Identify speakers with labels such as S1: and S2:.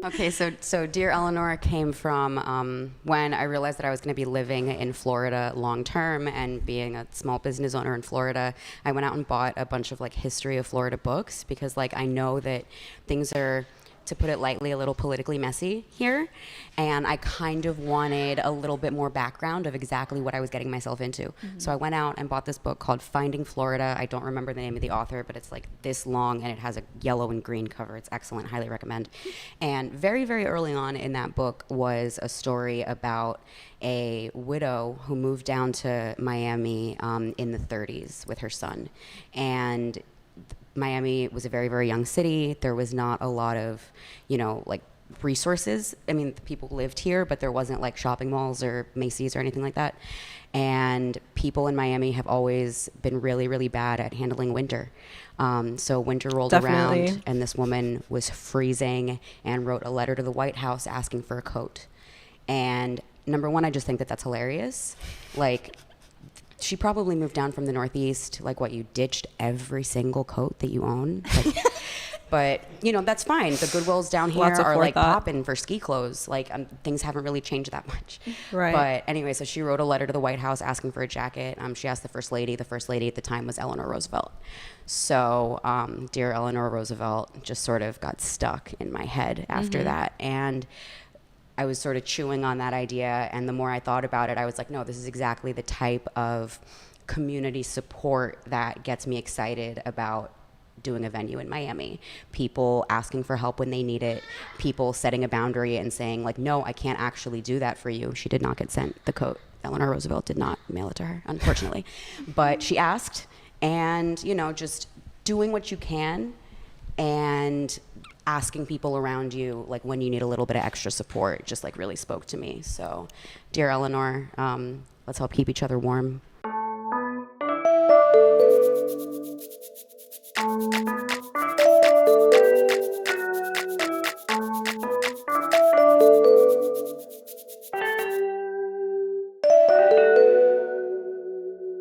S1: Okay, so Dear Eleanor came from when I realized that I was going to be living in Florida long term and being a small business owner in Florida. I went out and bought a bunch of like history of Florida books because like I know that things are, to put it lightly, a little politically messy here, and I kind of wanted a little bit more background of exactly what I was getting myself into. Mm-hmm. So I went out and bought this book called Finding Florida. I don't remember the name of the author, but it's like this long and it has a yellow and green cover. It's excellent, highly recommend. And very, very early on in that book was a story about a widow who moved down to Miami in the 30s with her son. And Miami was a very, very young city. There was not a lot of, like resources. I mean, people lived here, but there wasn't like shopping malls or Macy's or anything like that. And people in Miami have always been really, really bad at handling winter. So winter rolled around and this woman was freezing and wrote a letter to the White House asking for a coat. And number one, I just think that that's hilarious. Like, she probably moved down from the Northeast, like what, you ditched every single coat that you own? Like, but, that's fine. The Goodwills down here are like popping for ski clothes. Like, things haven't really changed that much.
S2: Right.
S1: But anyway, so she wrote a letter to the White House asking for a jacket. She asked the First Lady. The First Lady at the time was Eleanor Roosevelt. So Dear Eleanor Roosevelt just sort of got stuck in my head after that. And I was sort of chewing on that idea, and the more I thought about it, I was like, no, this is exactly the type of community support that gets me excited about doing a venue in Miami. People asking for help when they need it, people setting a boundary and saying like, no, I can't actually do that for you. She did not get sent the coat. Eleanor Roosevelt did not mail it to her, unfortunately. But she asked, and, just doing what you can and asking people around you, like when you need a little bit of extra support, just like really spoke to me. So, Dear Eleanor, let's help keep each other warm.